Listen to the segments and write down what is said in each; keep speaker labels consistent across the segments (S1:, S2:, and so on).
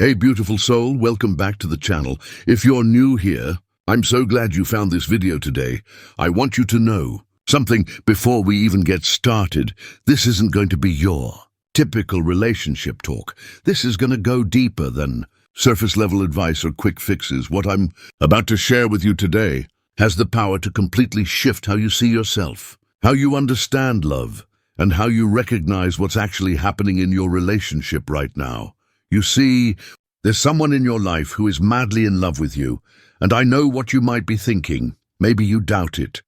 S1: Hey beautiful soul, welcome back to the channel. If you're new here, I'm so glad you found this video today. I want you to know something before we even get started. This isn't going to be your typical relationship talk. This is going to go deeper than surface level advice or quick fixes. What I'm about to share with you today has the power to completely shift how you see yourself, how you understand love, and how you recognize what's actually happening in your relationship right now. You see, there's someone in your life who is madly in love with you, and I know what you might be thinking. Maybe you doubt it.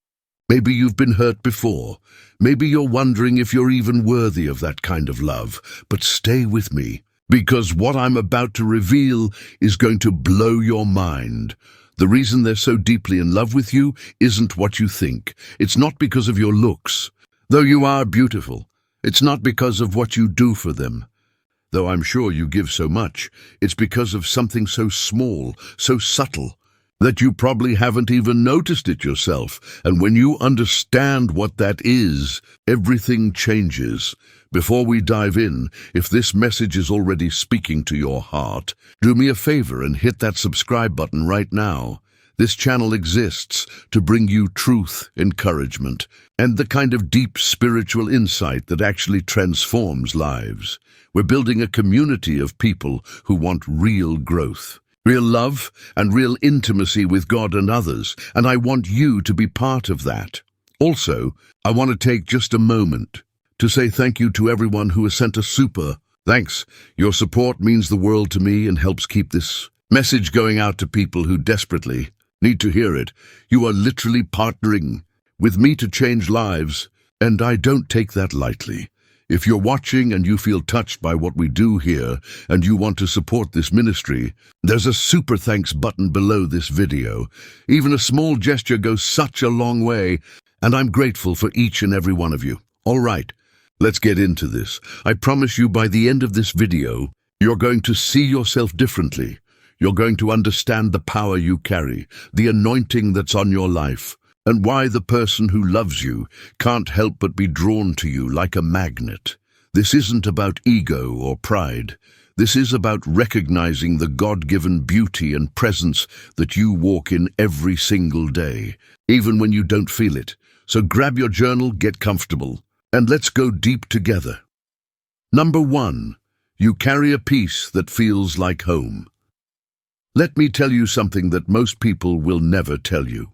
S1: Maybe you've been hurt before. Maybe you're wondering if you're even worthy of that kind of love. But stay with me, because what I'm about to reveal is going to blow your mind. The reason they're so deeply in love with you isn't what you think. It's not because of your looks, though you are beautiful. It's not because of what you do for them, though I'm sure you give so much. It's because of something so small, so subtle, that you probably haven't even noticed it yourself. And when you understand what that is, everything changes. Before we dive in, if this message is already speaking to your heart, do me a favor and hit that subscribe button right now. This channel exists to bring you truth, encouragement, and the kind of deep spiritual insight that actually transforms lives. We're building a community of people who want real growth, real love, and real intimacy with God and others, and I want you to be part of that. Also, I want to take just a moment to say thank you to everyone who has sent a super thanks. Your support means the world to me and helps keep this message going out to people who desperately need to hear it. You are literally partnering with me to change lives, and I don't take that lightly. If you're watching and you feel touched by what we do here and you want to support this ministry, there's a super thanks button below this video. Even a small gesture goes such a long way, and I'm grateful for each and every one of you. All right, let's get into this. I promise you by the end of this video, you're going to see yourself differently. You're going to understand the power you carry, the anointing that's on your life, and why the person who loves you can't help but be drawn to you like a magnet. This isn't about ego or pride. This is about recognizing the God-given beauty and presence that you walk in every single day, even when you don't feel it. So grab your journal, get comfortable, and let's go deep together. Number 1, you carry a peace that feels like home. Let me tell you something that most people will never tell you.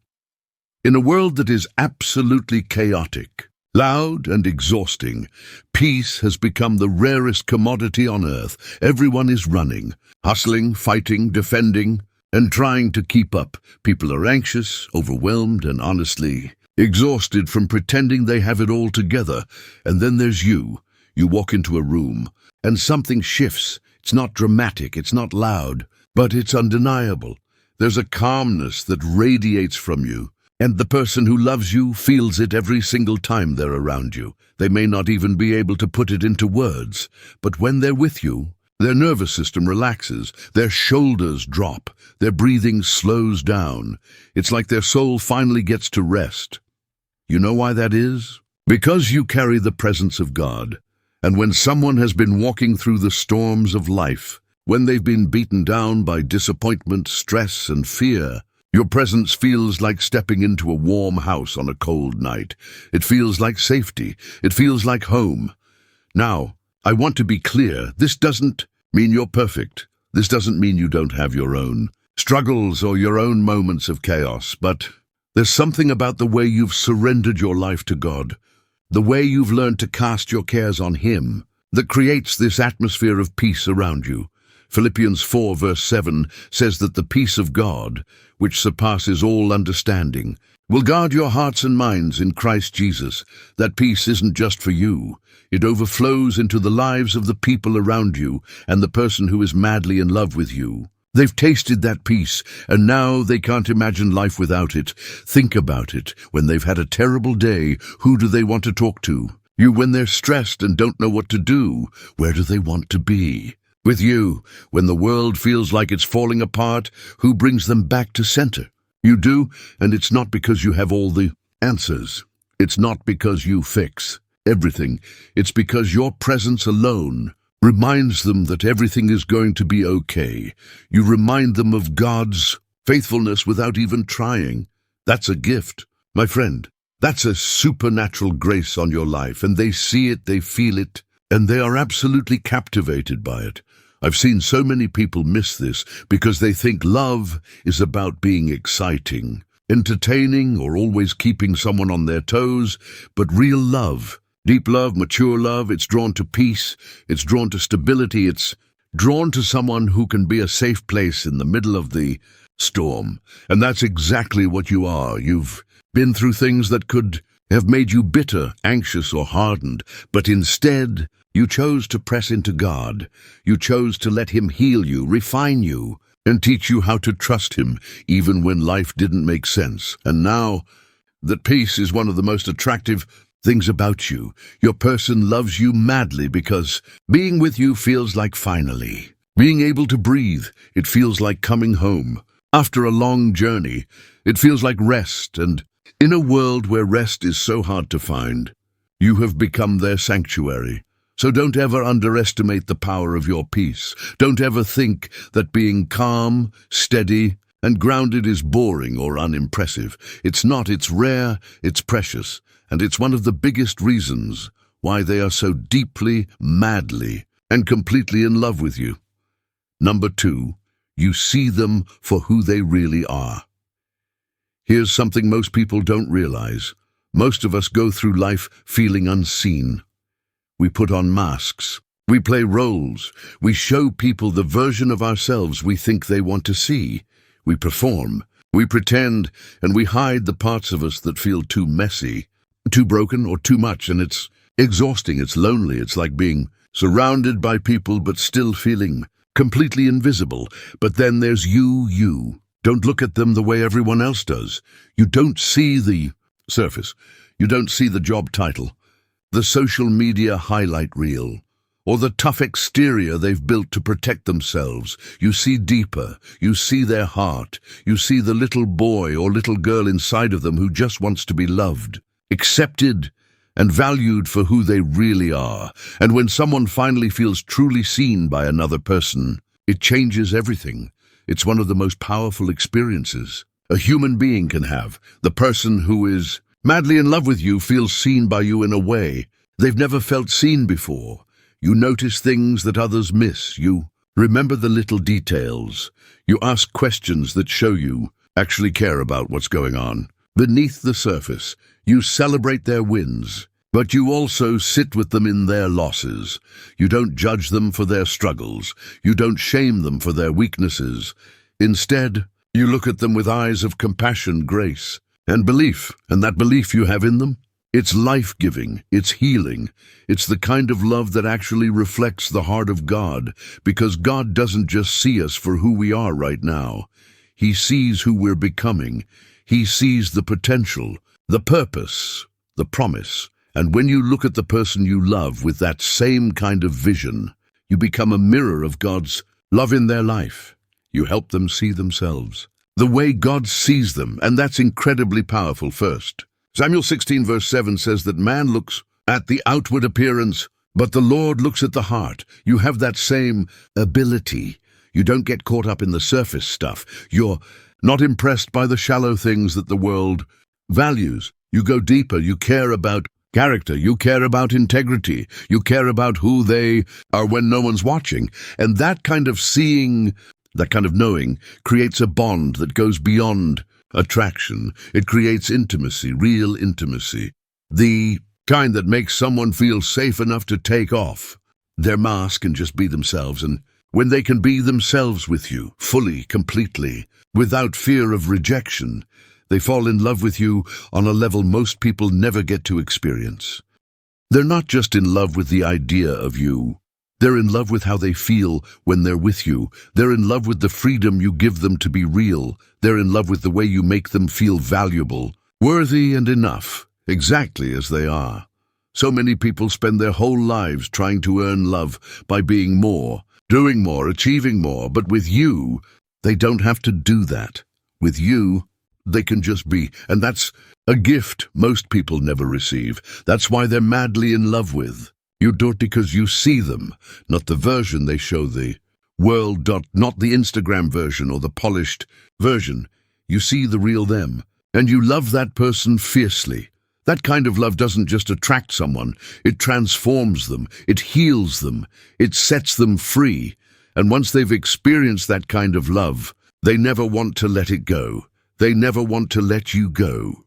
S1: In a world that is absolutely chaotic, loud and exhausting, peace has become the rarest commodity on earth. Everyone is running, hustling, fighting, defending, and trying to keep up. People are anxious, overwhelmed, and honestly exhausted from pretending they have it all together. And then there's you. You walk into a room, and something shifts. It's not dramatic, it's not loud, but it's undeniable. There's a calmness that radiates from you. And the person who loves you feels it every single time they're around you. They may not even be able to put it into words, but when they're with you, their nervous system relaxes, their shoulders drop, their breathing slows down. It's like their soul finally gets to rest. You know why that is? Because you carry the presence of God. And when someone has been walking through the storms of life, when they've been beaten down by disappointment, stress, and fear, your presence feels like stepping into a warm house on a cold night. It feels like safety. It feels like home. Now, I want to be clear. This doesn't mean you're perfect. This doesn't mean you don't have your own struggles or your own moments of chaos. But there's something about the way you've surrendered your life to God, the way you've learned to cast your cares on Him, that creates this atmosphere of peace around you. Philippians 4 verse 7 says that the peace of God, which surpasses all understanding, will guard your hearts and minds in Christ Jesus. That peace isn't just for you. It overflows into the lives of the people around you and the person who is madly in love with you. They've tasted that peace, and now they can't imagine life without it. Think about it. When they've had a terrible day, who do they want to talk to? You. When they're stressed and don't know what to do, where do they want to be? With you. When the world feels like it's falling apart, who brings them back to center? You do, and it's not because you have all the answers. It's not because you fix everything. It's because your presence alone reminds them that everything is going to be okay. You remind them of God's faithfulness without even trying. That's a gift, my friend. That's a supernatural grace on your life, and they see it, they feel it, and they are absolutely captivated by it. I've seen so many people miss this because they think love is about being exciting, entertaining, or always keeping someone on their toes, but real love, deep love, mature love, it's drawn to peace, it's drawn to stability, it's drawn to someone who can be a safe place in the middle of the storm. And that's exactly what you are. You've been through things that could have made you bitter, anxious, or hardened, but instead, you chose to press into God. You chose to let Him heal you, refine you, and teach you how to trust Him, even when life didn't make sense. And now that peace is one of the most attractive things about you. Your person loves you madly because being with you feels like finally. Being able to breathe, it feels like coming home. After a long journey, it feels like rest, and in a world where rest is so hard to find, you have become their sanctuary. So don't ever underestimate the power of your peace. Don't ever think that being calm, steady, and grounded is boring or unimpressive. It's not. It's rare, it's precious, and it's one of the biggest reasons why they are so deeply, madly, and completely in love with you. Number 2, you see them for who they really are. Here's something most people don't realize. Most of us go through life feeling unseen. We put on masks. We play roles. We show people the version of ourselves we think they want to see. We perform. We pretend, and we hide the parts of us that feel too messy, too broken, or too much, and it's exhausting. It's lonely. It's like being surrounded by people but still feeling completely invisible. But then there's you. Don't look at them the way everyone else does. You don't see the surface. You don't see the job title, the social media highlight reel, or the tough exterior they've built to protect themselves. You see deeper. You see their heart. You see the little boy or little girl inside of them who just wants to be loved, accepted, and valued for who they really are. And when someone finally feels truly seen by another person, it changes everything. It's one of the most powerful experiences a human being can have. The person who is madly in love with you feels seen by you in a way they've never felt seen before. You notice things that others miss. You remember the little details. You ask questions that show you actually care about what's going on. Beneath the surface, you celebrate their wins, but you also sit with them in their losses. You don't judge them for their struggles. You don't shame them for their weaknesses. Instead, you look at them with eyes of compassion, grace, and belief. And that belief you have in them, it's life-giving, it's healing. It's the kind of love that actually reflects the heart of God, because God doesn't just see us for who we are right now. He sees who we're becoming. He sees the potential, the purpose, the promise. And when you look at the person you love with that same kind of vision, you become a mirror of God's love in their life. You help them see themselves the way God sees them, and that's incredibly powerful. First, Samuel 16 verse 7 says that man looks at the outward appearance, but the Lord looks at the heart. You have that same ability. You don't get caught up in the surface stuff. You're not impressed by the shallow things that the world values. You go deeper. You care about character. You care about integrity. You care about who they are when no one's watching. And that kind of seeing, that kind of knowing, creates a bond that goes beyond attraction. It creates intimacy, real intimacy. The kind that makes someone feel safe enough to take off their mask and just be themselves. And when they can be themselves with you, fully, completely, without fear of rejection, they fall in love with you on a level most people never get to experience. They're not just in love with the idea of you. They're in love with how they feel when they're with you. They're in love with the freedom you give them to be real. They're in love with the way you make them feel valuable, worthy, and enough, exactly as they are. So many people spend their whole lives trying to earn love by being more, doing more, achieving more. But with you, they don't have to do that. With you, they can just be. And that's a gift most people never receive. That's why they're madly in love with You do it because you see them, not the version they show the world, not the Instagram version or the polished version. You see the real them, and you love that person fiercely. That kind of love doesn't just attract someone, it transforms them, it heals them, it sets them free. And once they've experienced that kind of love, they never want to let it go. They never want to let you go.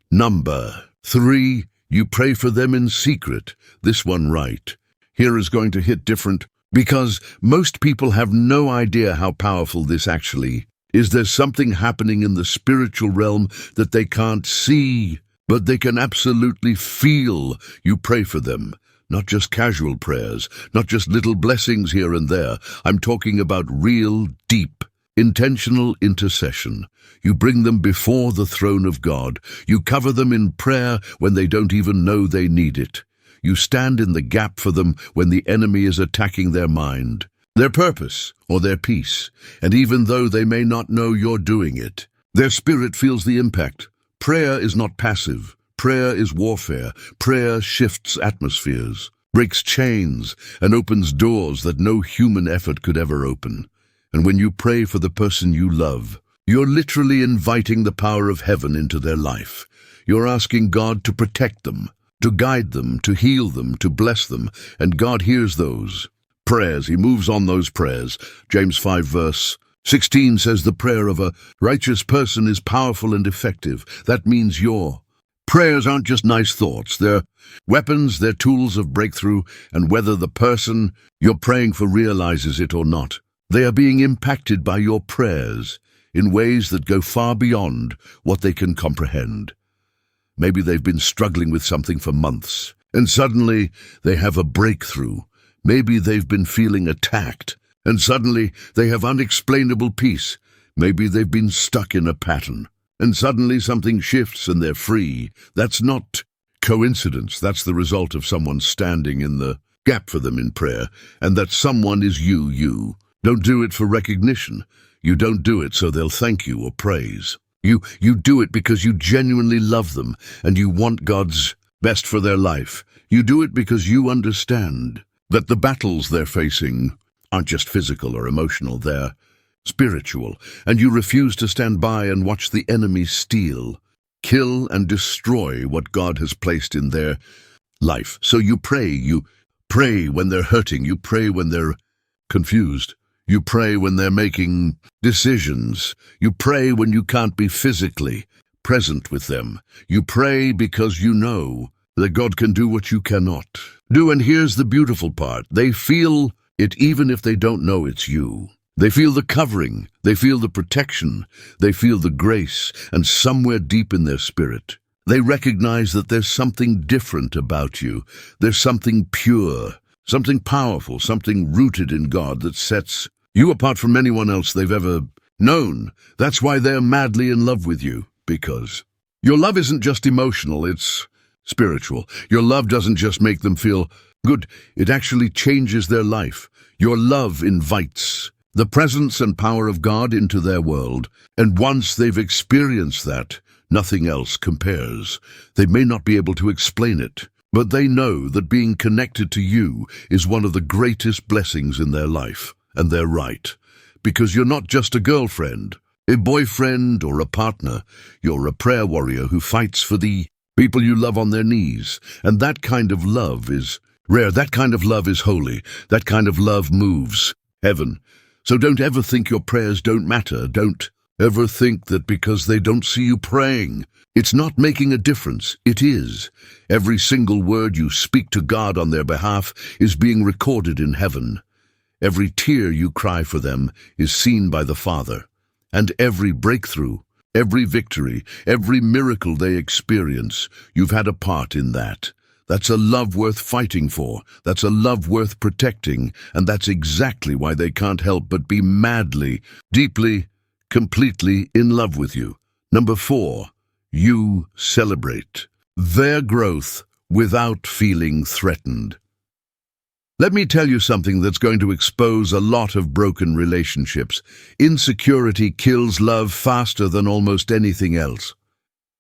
S1: Number 3, you pray for them in secret. This one right here is going to hit different because most people have no idea how powerful this actually is. There's something happening in the spiritual realm that they can't see, but they can absolutely feel. You pray for them. Not just casual prayers, not just little blessings here and there. I'm talking about real, deep, intentional intercession. You bring them before the throne of God. You cover them in prayer when they don't even know they need it. You stand in the gap for them when the enemy is attacking their mind, their purpose, or their peace. And even though they may not know you're doing it, their spirit feels the impact. Prayer is not passive. Prayer is warfare. Prayer shifts atmospheres, breaks chains, and opens doors that no human effort could ever open. And when you pray for the person you love, you're literally inviting the power of heaven into their life. You're asking God to protect them, to guide them, to heal them, to bless them. And God hears those prayers. He moves on those prayers. James 5 verse 16 says the prayer of a righteous person is powerful and effective. That means your prayers aren't just nice thoughts. They're weapons, they're tools of breakthrough, and whether the person you're praying for realizes it or not, they are being impacted by your prayers in ways that go far beyond what they can comprehend. Maybe they've been struggling with something for months, and suddenly they have a breakthrough. Maybe they've been feeling attacked, and suddenly they have unexplainable peace. Maybe they've been stuck in a pattern, and suddenly something shifts and they're free. That's not coincidence. That's the result of someone standing in the gap for them in prayer, and that someone is you. Don't do it for recognition. You don't do it so they'll thank you or praise. You do it because you genuinely love them and you want God's best for their life. You do it because you understand that the battles they're facing aren't just physical or emotional, they're spiritual, and you refuse to stand by and watch the enemy steal, kill, and destroy what God has placed in their life. So you pray when they're hurting, you pray when they're confused, you pray when they're making decisions, you pray when you can't be physically present with them. You pray because you know that God can do what you cannot do. And here's the beautiful part. They feel it even if they don't know it's you. They feel the covering, they feel the protection, they feel the grace, and somewhere deep in their spirit, they recognize that there's something different about you. There's something pure, something powerful, something rooted in God that sets you apart from anyone else they've ever known. That's why they're madly in love with you, because your love isn't just emotional, it's spiritual. Your love doesn't just make them feel good, it actually changes their life. Your love invites the presence and power of God into their world, and once they've experienced that, nothing else compares. They may not be able to explain it, but they know that being connected to you is one of the greatest blessings in their life, and they're right. Because you're not just a girlfriend, a boyfriend, or a partner. You're a prayer warrior who fights for the people you love on their knees, and that kind of love is rare. That kind of love is holy. That kind of love moves heaven. So don't ever think your prayers don't matter. Don't ever think that because they don't see you praying, it's not making a difference. It is. Every single word you speak to God on their behalf is being recorded in heaven. Every tear you cry for them is seen by the Father. And every breakthrough, every victory, every miracle they experience, you've had a part in that. That's a love worth fighting for. That's a love worth protecting. And that's exactly why they can't help but be madly, deeply, completely in love with you. Number 4, you celebrate their growth without feeling threatened. Let me tell you something that's going to expose a lot of broken relationships. Insecurity kills love faster than almost anything else.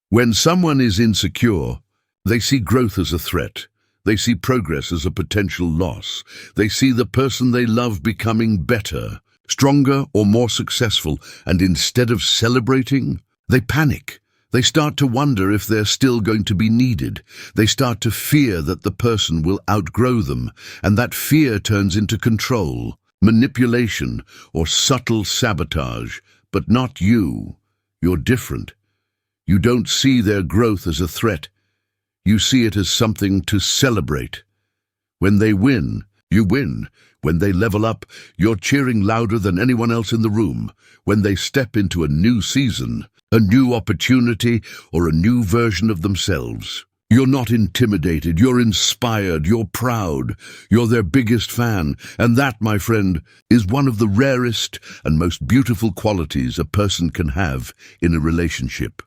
S1: When someone is insecure, They see growth as a threat. They see progress as a potential loss. They see the person they love becoming better, stronger or more successful, and instead of celebrating, they panic. They start to wonder if they're still going to be needed. They start to fear that the person will outgrow them, and that fear turns into control, manipulation, or subtle sabotage. But not you. You're different. You don't see their growth as a threat. You see it as something to celebrate. When they win, you win. When they level up, you're cheering louder than anyone else in the room. When they step into a new season, a new opportunity, or a new version of themselves, you're not intimidated, you're inspired, you're proud, you're their biggest fan. And that, my friend, is one of the rarest and most beautiful qualities a person can have in a relationship.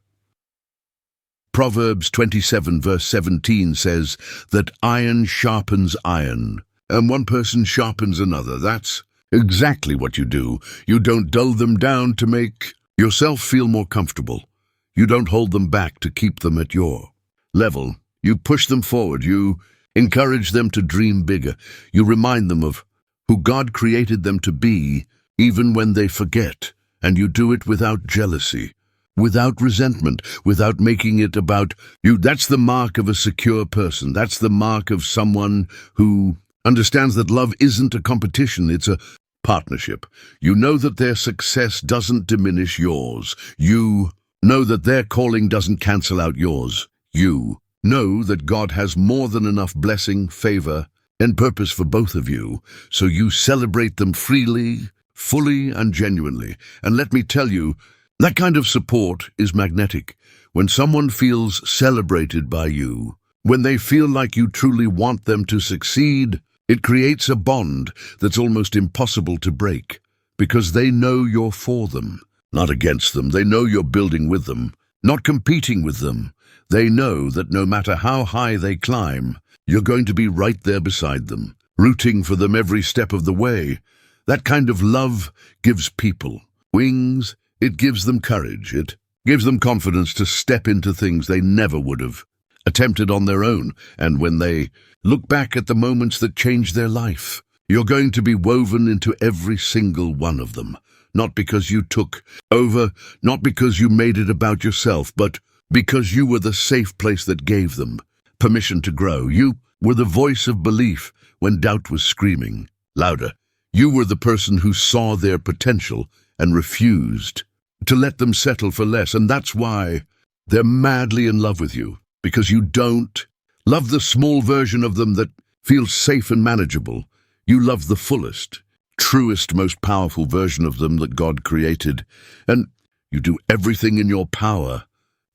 S1: Proverbs 27 verse 17 says that iron sharpens iron, and one person sharpens another. That's exactly what you do. You don't dull them down to make yourself feel more comfortable. You don't hold them back to keep them at your level. You push them forward. You encourage them to dream bigger. You remind them of who God created them to be, even when they forget. And you do it without jealousy, without resentment, without making it about you. That's the mark of a secure person. That's the mark of someone who understands that love isn't a competition, it's a partnership. You know that their success doesn't diminish yours. You know that their calling doesn't cancel out yours. You know that God has more than enough blessing, favor, and purpose for both of you, so you celebrate them freely, fully, and genuinely. And let me tell you, that kind of support is magnetic. When someone feels celebrated by you, when they feel like you truly want them to succeed, it creates a bond that's almost impossible to break, because they know you're for them, not against them. They know you're building with them, not competing with them. They know that no matter how high they climb, you're going to be right there beside them, rooting for them every step of the way. That kind of love gives people wings. It gives them courage. It gives them confidence to step into things they never would have attempted on their own. And when they look back at the moments that changed their life, you're going to be woven into every single one of them. Not because you took over, not because you made it about yourself, but because you were the safe place that gave them permission to grow. You were the voice of belief when doubt was screaming louder. You were the person who saw their potential and refused to let them settle for less. And that's why they're madly in love with you, because you don't love the small version of them that feels safe and manageable. You love the fullest, truest, most powerful version of them that God created. And you do everything in your power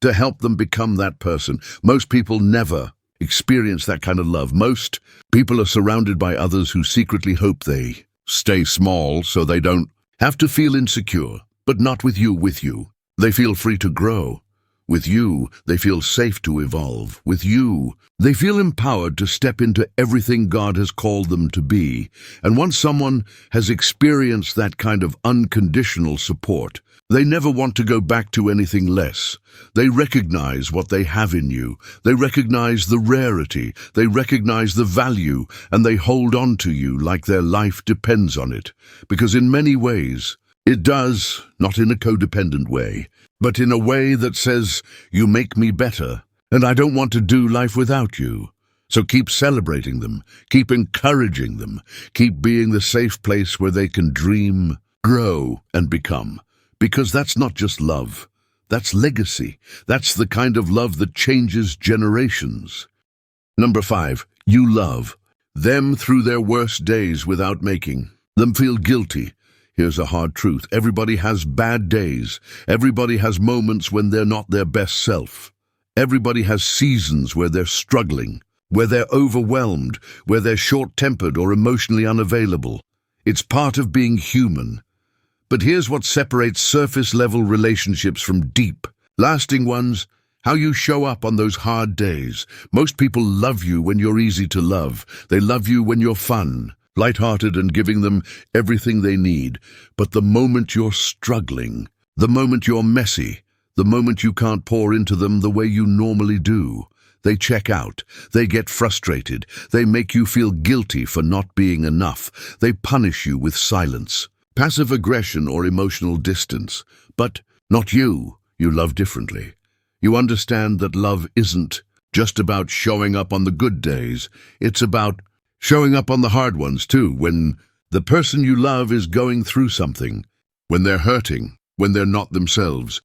S1: to help them become that person. Most people never experience that kind of love. Most people are surrounded by others who secretly hope they stay small so they don't have to feel insecure. But not with you. With you, they feel free to grow. With you, they feel safe to evolve. With you, they feel empowered to step into everything God has called them to be. And once someone has experienced that kind of unconditional support, they never want to go back to anything less. They recognize what they have in you. They recognize the rarity. They recognize the value, and they hold on to you like their life depends on it. Because in many ways, it does, not in a codependent way, but in a way that says, you make me better, and I don't want to do life without you. So keep celebrating them, keep encouraging them, keep being the safe place where they can dream, grow, and become. Because that's not just love, that's legacy. That's the kind of love that changes generations. Number 5, you love them through their worst days without making them feel guilty. Here's a hard truth. Everybody has bad days. Everybody has moments when they're not their best self. Everybody has seasons where they're struggling, where they're overwhelmed, where they're short-tempered or emotionally unavailable. It's part of being human. But here's what separates surface-level relationships from deep, lasting ones: how you show up on those hard days. Most people love you when you're easy to love. They love you when you're fun, lighthearted, and giving them everything they need. But the moment you're struggling, the moment you're messy, the moment you can't pour into them the way you normally do, They check out. They get frustrated. They make you feel guilty for not being enough. They punish you with silence, passive aggression, or emotional distance. But not you. You love differently. You understand that love isn't just about showing up on the good days. It's about showing up on the hard ones too, when the person you love is going through something, when they're hurting, when they're not themselves.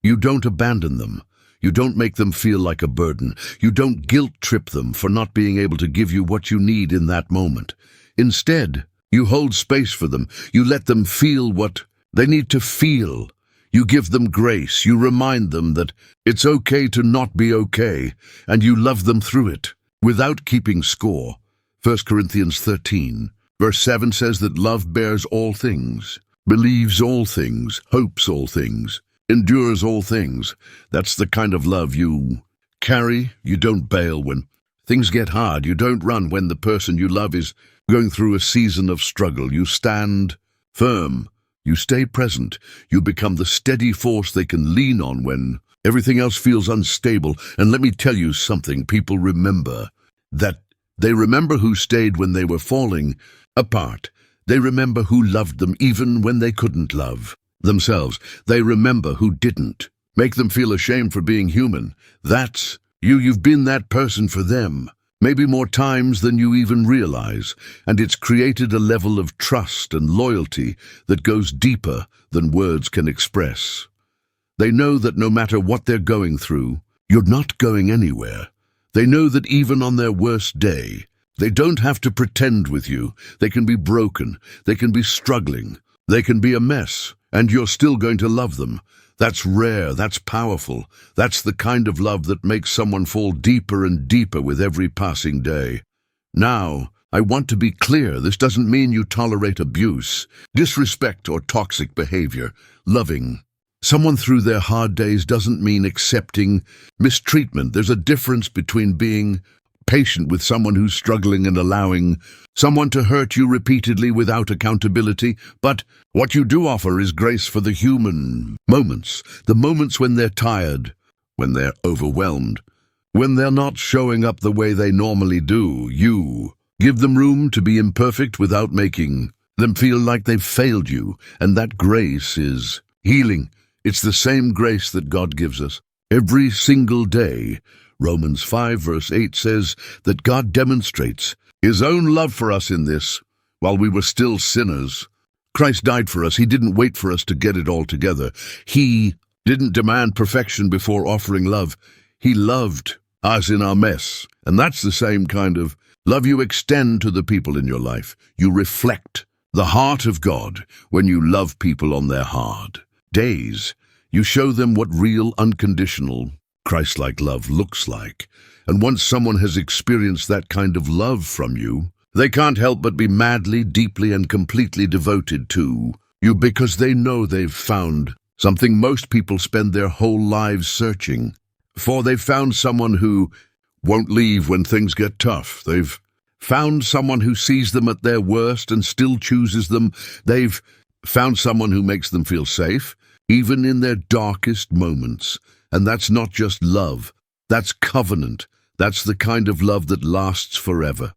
S1: You don't abandon them. You don't make them feel like a burden. You don't guilt-trip them for not being able to give you what you need in that moment. Instead, you hold space for them. You let them feel what they need to feel. You give them grace. You remind them that it's okay to not be okay, and you love them through it, without keeping score. 1 Corinthians 13, verse 7 says that love bears all things, believes all things, hopes all things, endures all things. That's the kind of love you carry. You don't bail when things get hard. You don't run when the person you love is going through a season of struggle. You stand firm. You stay present. You become the steady force they can lean on when everything else feels unstable. And let me tell you something, people remember that. They remember who stayed when they were falling apart. They remember who loved them even when they couldn't love themselves. They remember who didn't make them feel ashamed for being human. That's you. You've been that person for them, maybe more times than you even realize, and it's created a level of trust and loyalty that goes deeper than words can express. They know that no matter what they're going through, you're not going anywhere. They know that even on their worst day, they don't have to pretend with you. They can be broken. They can be struggling. They can be a mess, and you're still going to love them. That's rare. That's powerful. That's the kind of love that makes someone fall deeper and deeper with every passing day. Now, I want to be clear. This doesn't mean you tolerate abuse, disrespect, or toxic behavior. Loving someone through their hard days doesn't mean accepting mistreatment. There's a difference between being patient with someone who's struggling and allowing someone to hurt you repeatedly without accountability. But what you do offer is grace for the human moments, the moments when they're tired, when they're overwhelmed, when they're not showing up the way they normally do. You give them room to be imperfect without making them feel like they've failed you, and that grace is healing. It's the same grace that God gives us every single day. Romans 5 verse 8 says that God demonstrates His own love for us in this: while we were still sinners, Christ died for us. He didn't wait for us to get it all together. He didn't demand perfection before offering love. He loved us in our mess. And that's the same kind of love you extend to the people in your life. You reflect the heart of God when you love people on their hard days. You show them what real, unconditional, Christ-like love looks like. And once someone has experienced that kind of love from you, they can't help but be madly, deeply, and completely devoted to you, because they know they've found something most people spend their whole lives searching for. They've found someone who won't leave when things get tough. They've found someone who sees them at their worst and still chooses them. They've found someone who makes them feel safe, even in their darkest moments. And that's not just love, that's covenant. That's the kind of love that lasts forever.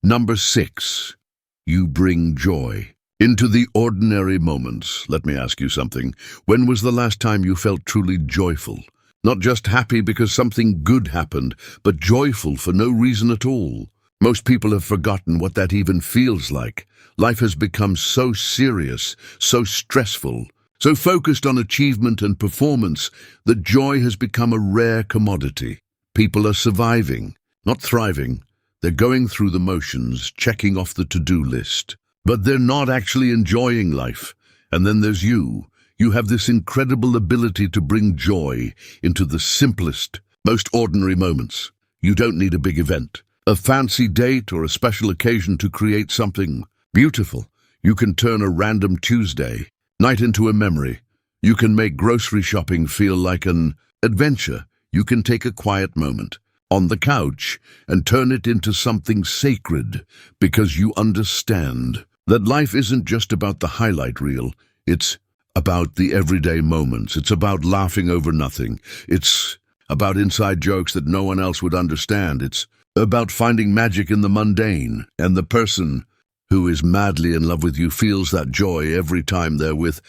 S1: Number 6, you bring joy into the ordinary moments. Let me ask you something. When was the last time you felt truly joyful? Not just happy because something good happened, but joyful for no reason at all. Most people have forgotten what that even feels like. Life has become so serious, so stressful, so focused on achievement and performance that joy has become a rare commodity. People are surviving, not thriving. They're going through the motions, checking off the to-do list, but they're not actually enjoying life. And then there's you. You have this incredible ability to bring joy into the simplest, most ordinary moments. You don't need a big event, a fancy date, or a special occasion to create something beautiful. You can turn a random Tuesday night into a memory. You can make grocery shopping feel like an adventure. You can take a quiet moment on the couch and turn it into something sacred, because you understand that life isn't just about the highlight reel. It's about the everyday moments. It's about laughing over nothing. It's about inside jokes that no one else would understand. It's about finding magic in the mundane, and the person who is madly in love with you feels that joy every time they're with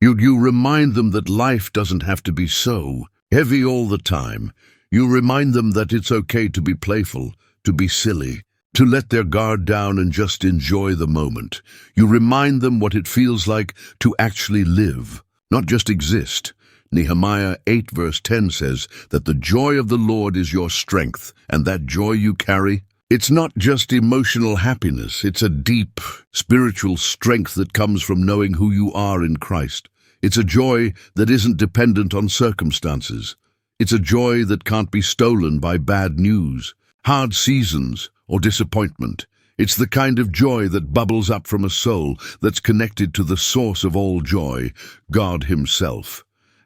S1: you. You remind them that life doesn't have to be so heavy all the time. You remind them that it's okay to be playful, to be silly, to let their guard down and just enjoy the moment. You remind them what it feels like to actually live, not just exist. Nehemiah 8 verse 10 says that the joy of the Lord is your strength, and that joy you carry, it's not just emotional happiness, it's a deep spiritual strength that comes from knowing who you are in Christ. It's a joy that isn't dependent on circumstances. It's a joy that can't be stolen by bad news, hard seasons, or disappointment. It's the kind of joy that bubbles up from a soul that's connected to the source of all joy, God Himself.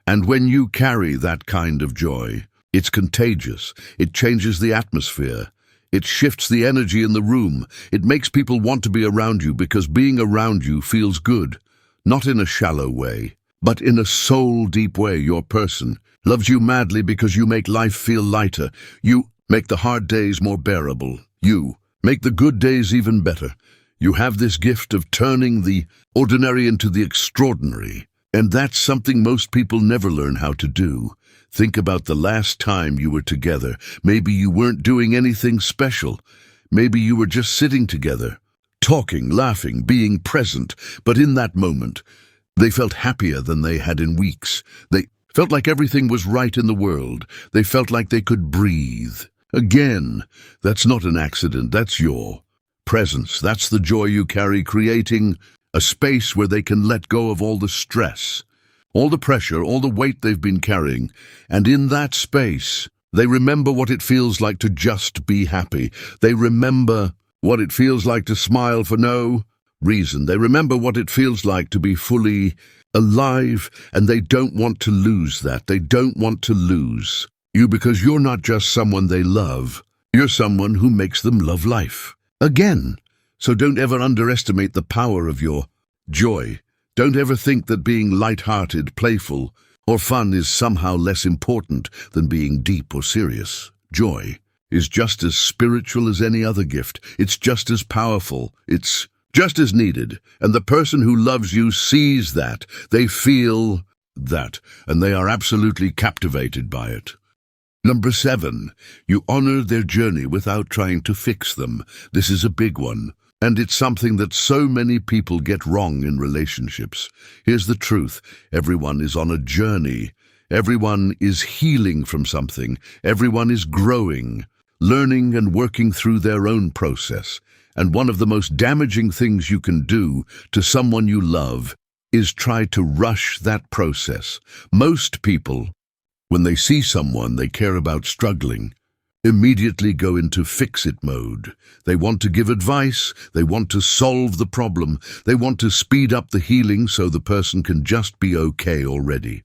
S1: And when you carry that kind of joy, it's contagious. It changes the atmosphere. It shifts the energy in the room. It makes people want to be around you because being around you feels good, not in a shallow way, but in a soul-deep way. Your person loves you madly because you make life feel lighter. You make the hard days more bearable. You make the good days even better. You have this gift of turning the ordinary into the extraordinary, and that's something most people never learn how to do. Think about the last time you were together. Maybe you weren't doing anything special. Maybe you were just sitting together, talking, laughing, being present. But in that moment, they felt happier than they had in weeks. They felt like everything was right in the world. They felt like they could breathe. Again, that's not an accident. That's your presence. That's the joy you carry, creating a space where they can let go of all the stress, all the pressure, all the weight they've been carrying. And in that space, they remember what it feels like to just be happy. They remember what it feels like to smile for no reason. They remember what it feels like to be fully alive, and they don't want to lose that. They don't want to lose you because you're not just someone they love. You're someone who makes them love life again. So don't ever underestimate the power of your joy. Don't ever think that being light-hearted, playful, or fun is somehow less important than being deep or serious. Joy is just as spiritual as any other gift. It's just as powerful. It's just as needed. And the person who loves you sees that. They feel that, and they are absolutely captivated by it. Number 7, you honor their journey without trying to fix them. This is a big one, and it's something that so many people get wrong in relationships. Here's the truth. Everyone is on a journey. Everyone is healing from something. Everyone is growing, learning and working through their own process. And one of the most damaging things you can do to someone you love is try to rush that process. Most people, when they see someone they care about struggling, immediately go into fix-it mode. They want to give advice. They want to solve the problem. They want to speed up the healing so the person can just be okay already.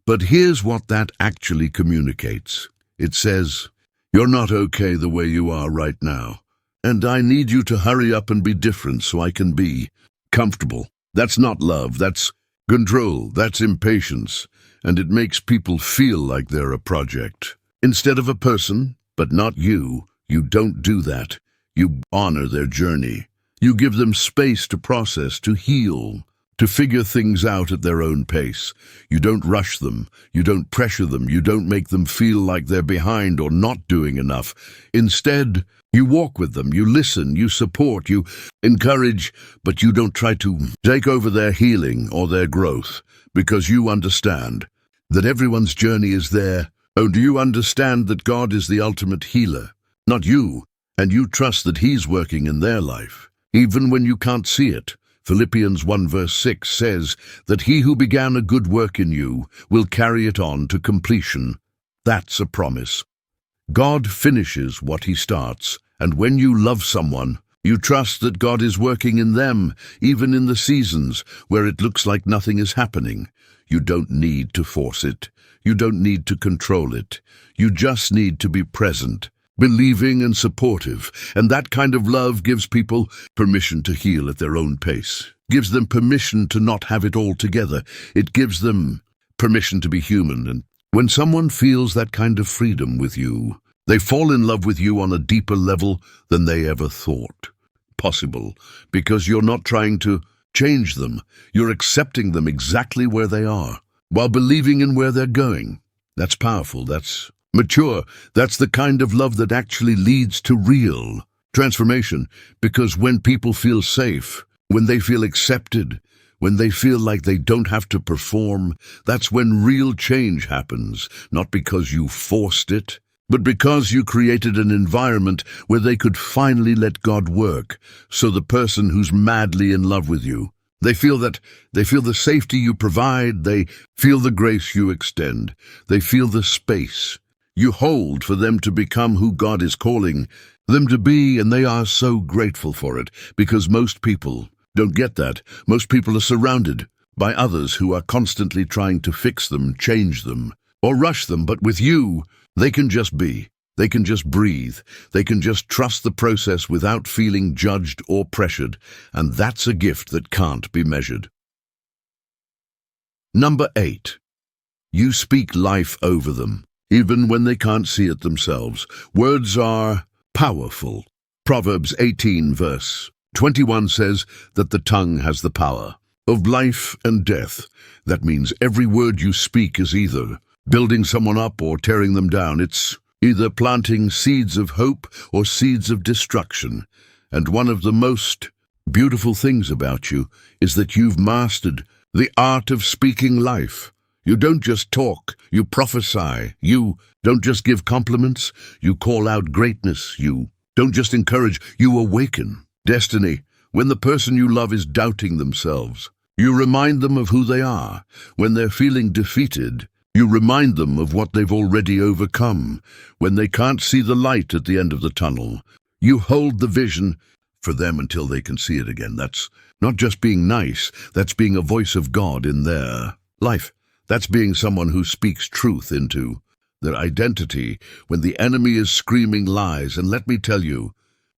S1: But here's what that actually communicates. It says, "You're not okay the way you are right now, and I need you to hurry up and be different so I can be comfortable." That's not love. That's control. That's impatience. And it makes people feel like they're a project instead of a person. But not you. You don't do that. You honor their journey. You give them space to process, to heal, to figure things out at their own pace. You don't rush them. You don't pressure them. You don't make them feel like they're behind or not doing enough. Instead, you walk with them. You listen. You support. You encourage. But you don't try to take over their healing or their growth, because you understand that everyone's journey is there. Oh, do you understand that God is the ultimate healer, not you, and you trust that He's working in their life, even when you can't see it? Philippians 1 verse 6 says that He who began a good work in you will carry it on to completion. That's a promise. God finishes what He starts, and when you love someone, you trust that God is working in them, even in the seasons where it looks like nothing is happening. You don't need to force it. You don't need to control it. You just need to be present. believing and supportive. And that kind of love gives people permission to heal at their own pace, gives them permission to not have it all together. It gives them permission to be human. And when someone feels that kind of freedom with you, they fall in love with you on a deeper level than they ever thought possible, because you're not trying to change them. You're accepting them exactly where they are, while believing in where they're going. That's powerful. That's mature. That's the kind of love that actually leads to real transformation, because when people feel safe, when they feel accepted, when they feel like they don't have to perform, that's when real change happens, not because you forced it, but because you created an environment where they could finally let God work. So the person who's madly in love with you, they feel the safety you provide, they feel the grace you extend, they feel the space you hold for them to become who God is calling them to be, and they are so grateful for it, because most people don't get that. Most people are surrounded by others who are constantly trying to fix them, change them, or rush them, but with you, they can just be. They can just breathe. They can just trust the process without feeling judged or pressured, and that's a gift that can't be measured. Number 8. You speak life over them, even when they can't see it themselves. Words are powerful. Proverbs 18 verse 21 says that the tongue has the power of life and death. That means every word you speak is either building someone up or tearing them down. It's either planting seeds of hope or seeds of destruction. And one of the most beautiful things about you is that you've mastered the art of speaking life. You don't just talk, you prophesy. You don't just give compliments, you call out greatness. You don't just encourage, you awaken destiny. When the person you love is doubting themselves, you remind them of who they are. When they're feeling defeated, you remind them of what they've already overcome. When they can't see the light at the end of the tunnel, you hold the vision for them until they can see it again. That's not just being nice, that's being a voice of God in their life. That's being someone who speaks truth into their identity when the enemy is screaming lies. And let me tell you,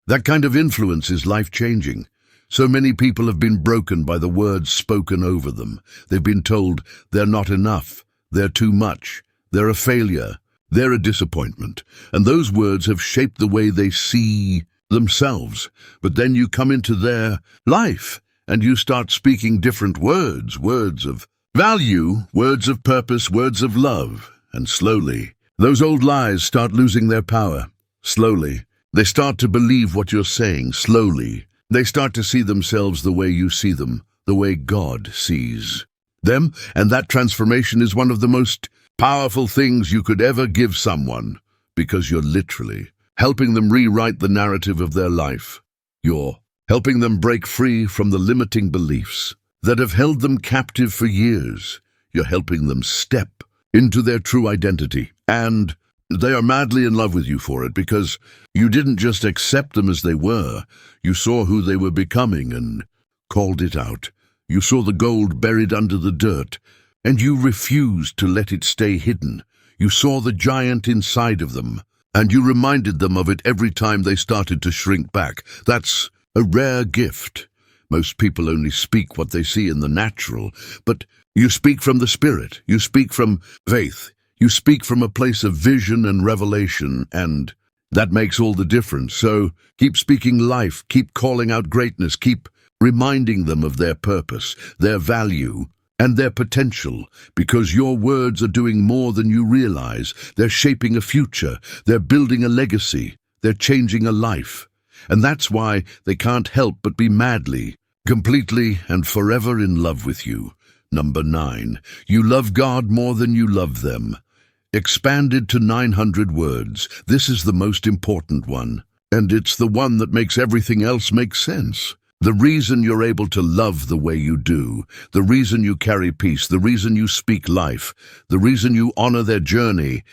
S1: that kind of influence is life-changing. So many people have been broken by the words spoken over them. They've been told they're not enough, they're too much, they're a failure, they're a disappointment. And those words have shaped the way they see themselves. But then you come into their life and you start speaking different words, words of value, words of purpose, words of love. And slowly, those old lies start losing their power. Slowly, they start to believe what you're saying. Slowly, they start to see themselves the way you see them, the way God sees them. And that transformation is one of the most powerful things you could ever give someone, because you're literally helping them rewrite the narrative of their life. You're helping them break free from the limiting beliefs that have held them captive for years. You're helping them step into their true identity. And they are madly in love with you for it, because you didn't just accept them as they were. You saw who they were becoming and called it out. You saw the gold buried under the dirt, and you refused to let it stay hidden. You saw the giant inside of them, and you reminded them of it every time they started to shrink back. That's a rare gift. Most people only speak what they see in the natural, but you speak from the Spirit. You speak from faith. You speak from a place of vision and revelation, and that makes all the difference. So keep speaking life, keep calling out greatness, keep reminding them of their purpose, their value, and their potential, because your words are doing more than you realize. They're shaping a future, they're building a legacy, they're changing a life. And that's why they can't help but be madly, completely, and forever in love with you. Number 9, you love God more than you love them. Expanded to 900 words. This is the most important one, and it's the one that makes everything else make sense. The reason you're able to love the way you do, the reason you carry peace, the reason you speak life, the reason you honor their journey,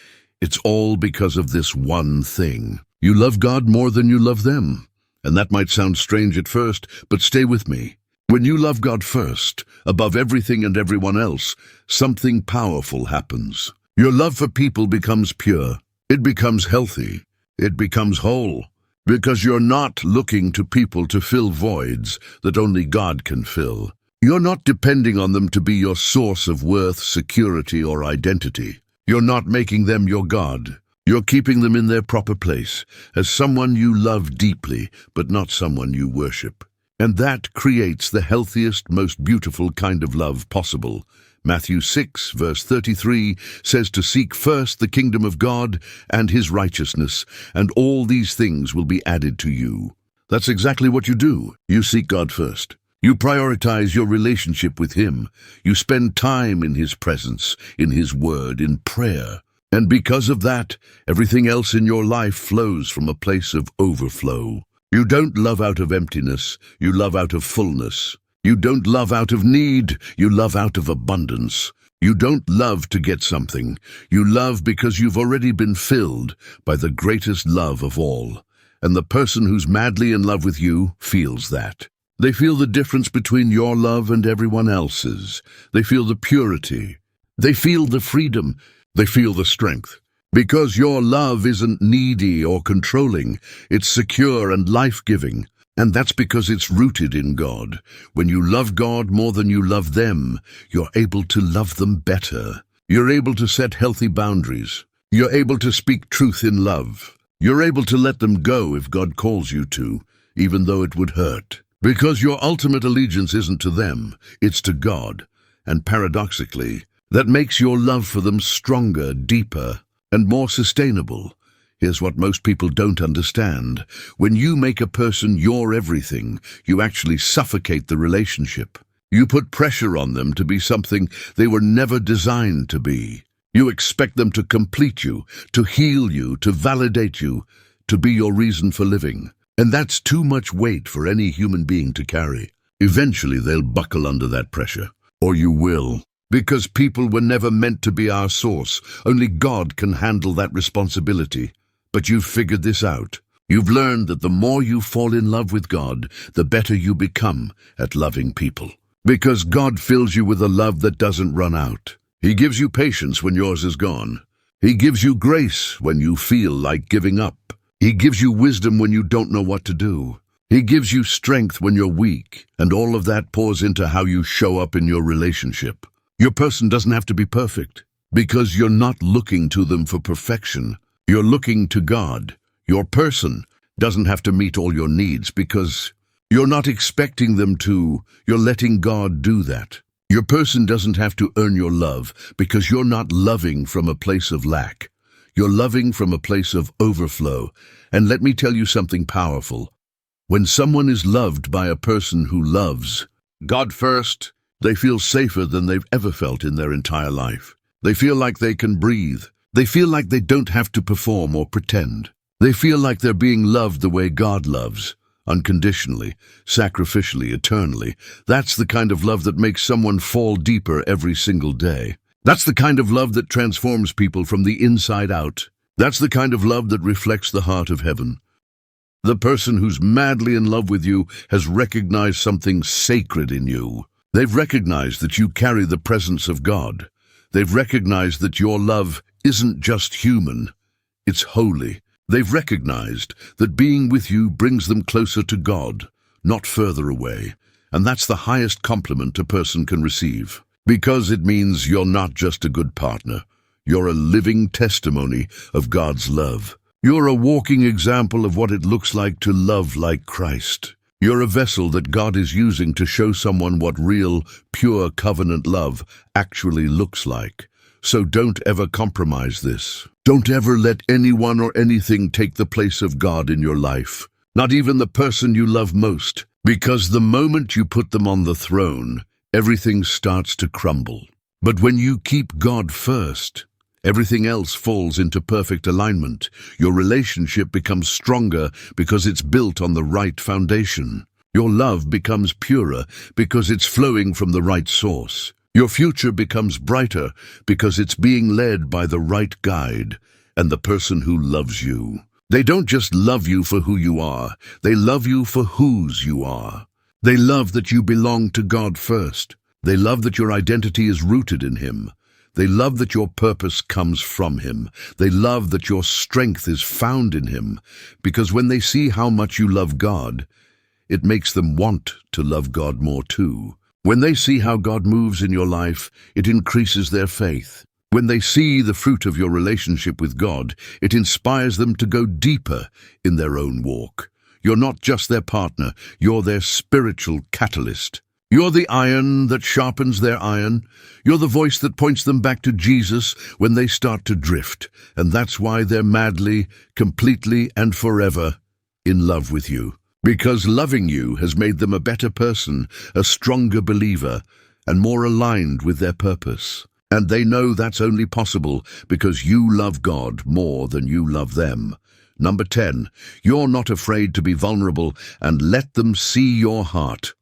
S1: it's all because of this one thing. You love God more than you love them. And that might sound strange at first, but stay with me. When you love God first, above everything and everyone else, something powerful happens. Your love for people becomes pure. It becomes healthy. it becomes whole. Because you're not looking to people to fill voids that only God can fill. You're not depending on them to be your source of worth, security, or identity. You're not making them your God. You're keeping them in their proper place, as someone you love deeply, but not someone you worship. And that creates the healthiest, most beautiful kind of love possible. Matthew 6, verse 33 says to seek first the kingdom of God and his righteousness, and all these things will be added to you. That's exactly what you do. You seek God first. You prioritize your relationship with him. You spend time in his presence, in his word, in prayer. And because of that, everything else in your life flows from a place of overflow. You don't love out of emptiness, you love out of fullness. You don't love out of need, you love out of abundance. You don't love to get something, you love because you've already been filled by the greatest love of all. And the person who's madly in love with you feels that. They feel the difference between your love and everyone else's. They feel the purity. They feel the freedom. They feel the strength. Because your love isn't needy or controlling, it's secure and life-giving. And that's because it's rooted in God. When you love God more than you love them, you're able to love them better. You're able to set healthy boundaries. You're able to speak truth in love. You're able to let them go if God calls you to, even though it would hurt. Because your ultimate allegiance isn't to them, it's to God. And paradoxically, that makes your love for them stronger, deeper, and more sustainable. Here's what most people don't understand. When you make a person your everything, you actually suffocate the relationship. You put pressure on them to be something they were never designed to be. You expect them to complete you, to heal you, to validate you, to be your reason for living. And that's too much weight for any human being to carry. Eventually they'll buckle under that pressure. Or you will. Because people were never meant to be our source. Only God can handle that responsibility. But you've figured this out. You've learned that the more you fall in love with God, the better you become at loving people. Because God fills you with a love that doesn't run out. He gives you patience when yours is gone. He gives you grace when you feel like giving up. He gives you wisdom when you don't know what to do. He gives you strength when you're weak, and all of that pours into how you show up in your relationship. Your person doesn't have to be perfect, because you're not looking to them for perfection. You're looking to God. Your person doesn't have to meet all your needs, because you're not expecting them to. You're letting God do that. Your person doesn't have to earn your love, because you're not loving from a place of lack. You're loving from a place of overflow. And let me tell you something powerful. When someone is loved by a person who loves God first, they feel safer than they've ever felt in their entire life. They feel like they can breathe. They feel like they don't have to perform or pretend. They feel like they're being loved the way God loves, unconditionally, sacrificially, eternally. That's the kind of love that makes someone fall deeper every single day. That's the kind of love that transforms people from the inside out. That's the kind of love that reflects the heart of heaven. The person who's madly in love with you has recognized something sacred in you. They've recognized that you carry the presence of God. They've recognized that your love isn't just human, it's holy. They've recognized that being with you brings them closer to God, not further away. And that's the highest compliment a person can receive. Because it means you're not just a good partner. You're a living testimony of God's love. You're a walking example of what it looks like to love like Christ. You're a vessel that God is using to show someone what real, pure covenant love actually looks like. So don't ever compromise this. Don't ever let anyone or anything take the place of God in your life. Not even the person you love most. Because the moment you put them on the throne, everything starts to crumble. But when you keep God first, everything else falls into perfect alignment. Your relationship becomes stronger because it's built on the right foundation. Your love becomes purer because it's flowing from the right source. Your future becomes brighter because it's being led by the right guide and the person who loves you. They don't just love you for who you are, they love you for whose you are. They love that you belong to God first. They love that your identity is rooted in Him. They love that your purpose comes from Him. They love that your strength is found in Him, because when they see how much you love God, it makes them want to love God more too. When they see how God moves in your life, it increases their faith. When they see the fruit of your relationship with God, it inspires them to go deeper in their own walk. You're not just their partner, you're their spiritual catalyst. You're the iron that sharpens their iron. You're the voice that points them back to Jesus when they start to drift. And that's why they're madly, completely, and forever in love with you. Because loving you has made them a better person, a stronger believer, and more aligned with their purpose. And they know that's only possible because you love God more than you love them. Number 10, you're not afraid to be vulnerable and let them see your heart.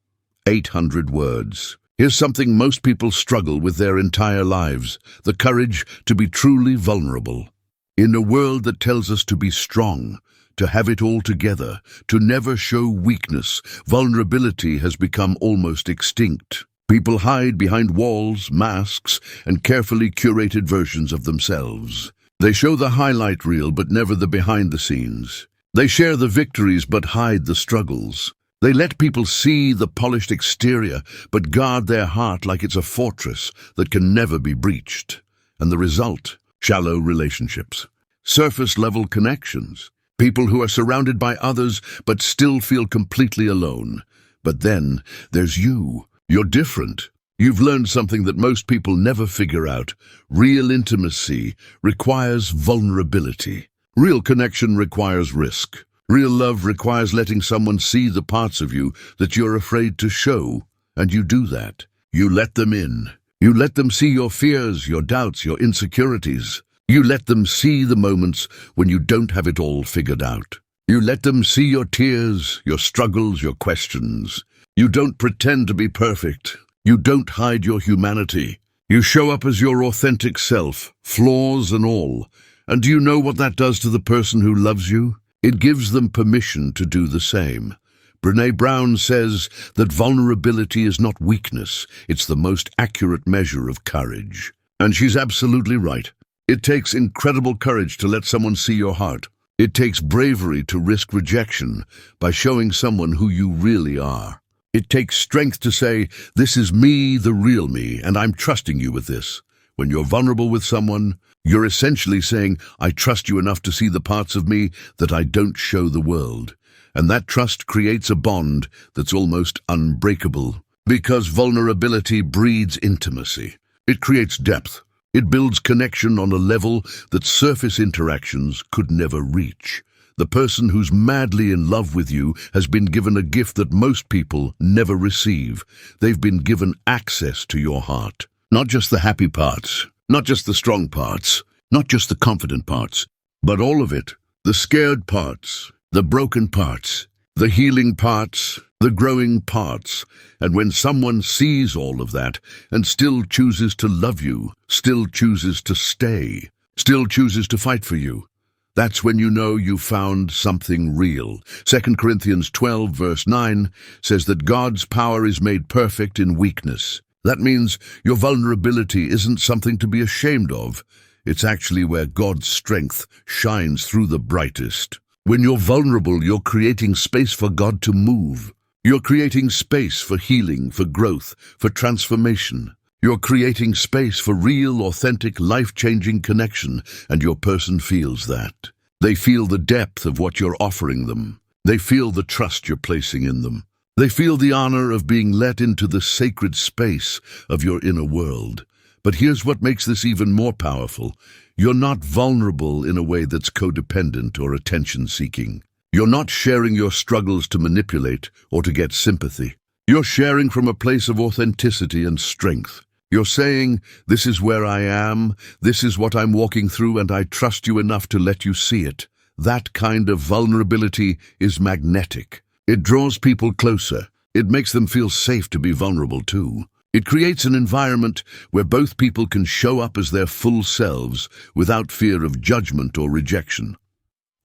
S1: 800 words. Here's something most people struggle with their entire lives: the courage to be truly vulnerable. In a world that tells us to be strong, to have it all together, to never show weakness, vulnerability has become almost extinct. People hide behind walls, masks, and carefully curated versions of themselves. They show the highlight reel but never the behind the scenes. They share the victories but hide the struggles. They let people see the polished exterior but guard their heart like it's a fortress that can never be breached. And the result? Shallow relationships. Surface-level connections. People who are surrounded by others but still feel completely alone. But then there's you. You're different. You've learned something that most people never figure out. Real intimacy requires vulnerability. Real connection requires risk. Real love requires letting someone see the parts of you that you're afraid to show, and you do that. You let them in. You let them see your fears, your doubts, your insecurities. You let them see the moments when you don't have it all figured out. You let them see your tears, your struggles, your questions. You don't pretend to be perfect. You don't hide your humanity. You show up as your authentic self, flaws and all. And do you know what that does to the person who loves you? It gives them permission to do the same. Brené Brown says that vulnerability is not weakness, it's the most accurate measure of courage. And she's absolutely right. It takes incredible courage to let someone see your heart. It takes bravery to risk rejection by showing someone who you really are. It takes strength to say, "This is me, the real me, and I'm trusting you with this." When you're vulnerable with someone, you're essentially saying, "I trust you enough to see the parts of me that I don't show the world." And that trust creates a bond that's almost unbreakable. Because vulnerability breeds intimacy. It creates depth. It builds connection on a level that surface interactions could never reach. The person who's madly in love with you has been given a gift that most people never receive. They've been given access to your heart. Not just the happy parts, not just the strong parts, not just the confident parts, but all of it. The scared parts, the broken parts, the healing parts, the growing parts. And when someone sees all of that and still chooses to love you, still chooses to stay, still chooses to fight for you, that's when you know you found something real. 2 Corinthians 12 verse 9 says that God's power is made perfect in weakness. That means your vulnerability isn't something to be ashamed of. It's actually where God's strength shines through the brightest. When you're vulnerable, you're creating space for God to move. You're creating space for healing, for growth, for transformation. You're creating space for real, authentic, life-changing connection, and your person feels that. They feel the depth of what you're offering them. They feel the trust you're placing in them. They feel the honor of being let into the sacred space of your inner world. But here's what makes this even more powerful. You're not vulnerable in a way that's codependent or attention-seeking. You're not sharing your struggles to manipulate or to get sympathy. You're sharing from a place of authenticity and strength. You're saying, "This is where I am, this is what I'm walking through, and I trust you enough to let you see it." That kind of vulnerability is magnetic. It draws people closer. It makes them feel safe to be vulnerable too. It creates an environment where both people can show up as their full selves without fear of judgment or rejection.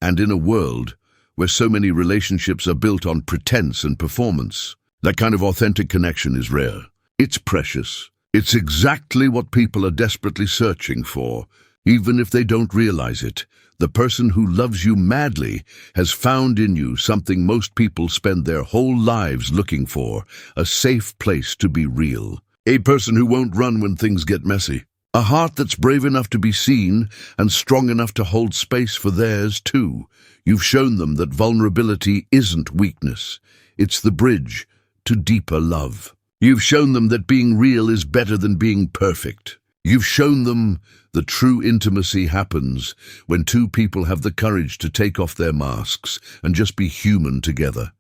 S1: And in a world where so many relationships are built on pretense and performance, that kind of authentic connection is rare. It's precious. It's exactly what people are desperately searching for, even if they don't realize it. The person who loves you madly has found in you something most people spend their whole lives looking for, a safe place to be real. A person who won't run when things get messy. A heart that's brave enough to be seen and strong enough to hold space for theirs too. You've shown them that vulnerability isn't weakness. It's the bridge to deeper love. You've shown them that being real is better than being perfect. You've shown them that true intimacy happens when two people have the courage to take off their masks and just be human together.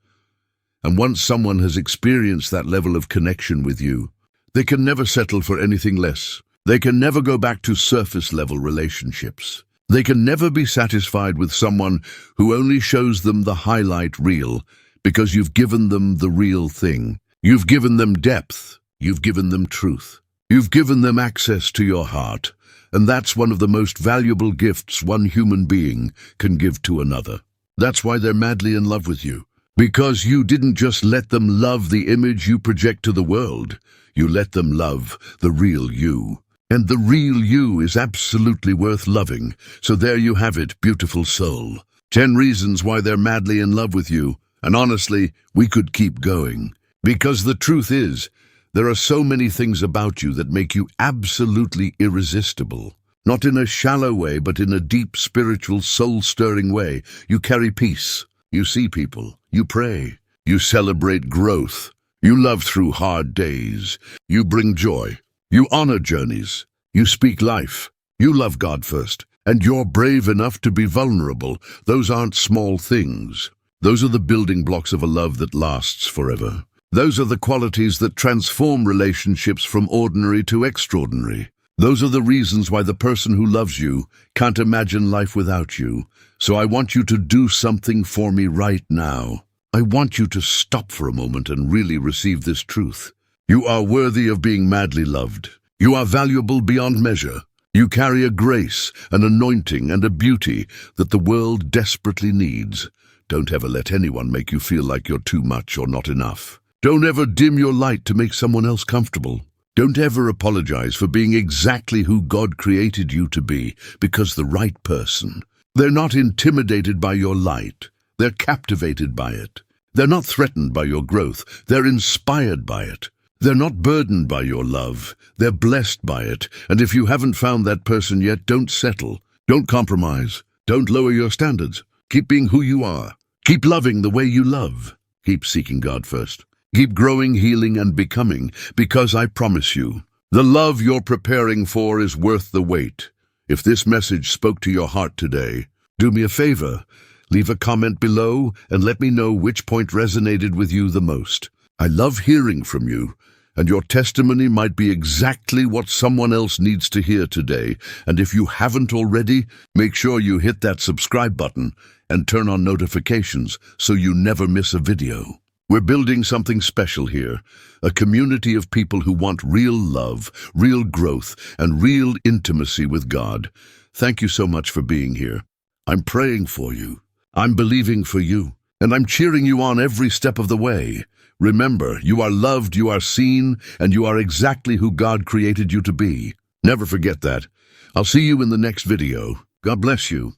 S1: And once someone has experienced that level of connection with you, they can never settle for anything less. They can never go back to surface-level relationships. They can never be satisfied with someone who only shows them the highlight reel, because you've given them the real thing. You've given them depth. You've given them truth. You've given them access to your heart, and that's one of the most valuable gifts one human being can give to another. That's why they're madly in love with you, because you didn't just let them love the image you project to the world. You let them love the real you. And the real you is absolutely worth loving. So there you have it, beautiful soul. 10 reasons why they're madly in love with you. And honestly, we could keep going. Because the truth is, there are so many things about you that make you absolutely irresistible. Not in a shallow way, but in a deep, spiritual, soul-stirring way. You carry peace. You see people. You pray. You celebrate growth. You love through hard days. You bring joy. You honor journeys. You speak life. You love God first. And you're brave enough to be vulnerable. Those aren't small things. Those are the building blocks of a love that lasts forever. Those are the qualities that transform relationships from ordinary to extraordinary. Those are the reasons why the person who loves you can't imagine life without you. So I want you to do something for me right now. I want you to stop for a moment and really receive this truth. You are worthy of being madly loved. You are valuable beyond measure. You carry a grace, an anointing, and a beauty that the world desperately needs. Don't ever let anyone make you feel like you're too much or not enough. Don't ever dim your light to make someone else comfortable. Don't ever apologize for being exactly who God created you to be, because the right person. They're not intimidated by your light. They're captivated by it. They're not threatened by your growth. They're inspired by it. They're not burdened by your love. They're blessed by it. And if you haven't found that person yet, don't settle. Don't compromise. Don't lower your standards. Keep being who you are. Keep loving the way you love. Keep seeking God first. Keep growing, healing, and becoming, because I promise you, the love you're preparing for is worth the wait. If this message spoke to your heart today, do me a favor. Leave a comment below and let me know which point resonated with you the most. I love hearing from you, and your testimony might be exactly what someone else needs to hear today. And if you haven't already, make sure you hit that subscribe button and turn on notifications so you never miss a video. We're building something special here, a community of people who want real love, real growth, and real intimacy with God. Thank you so much for being here. I'm praying for you. I'm believing for you, and I'm cheering you on every step of the way. Remember, you are loved, you are seen, and you are exactly who God created you to be. Never forget that. I'll see you in the next video. God bless you.